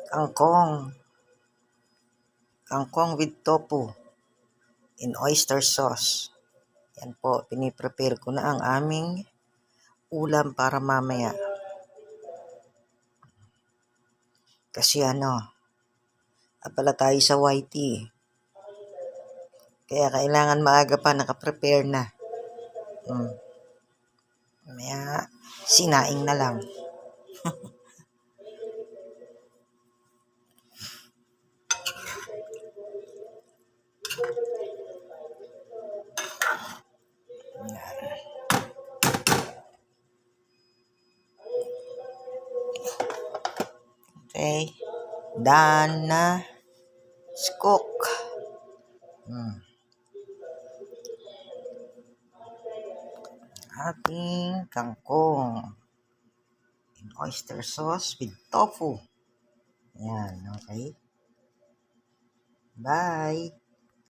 Kangkong. Kangkong with tofu in oyster sauce. Yan po, piniprepare ko na ang aming ulam para mamaya. Kasi abala tayo sa YT. Kaya kailangan maaga pa nakaprepare na. Mamaya, sinaing na lang. Okay. Done na. Let's cook. Ating kangkong in oyster sauce with tofu. Yan, okay. Bye.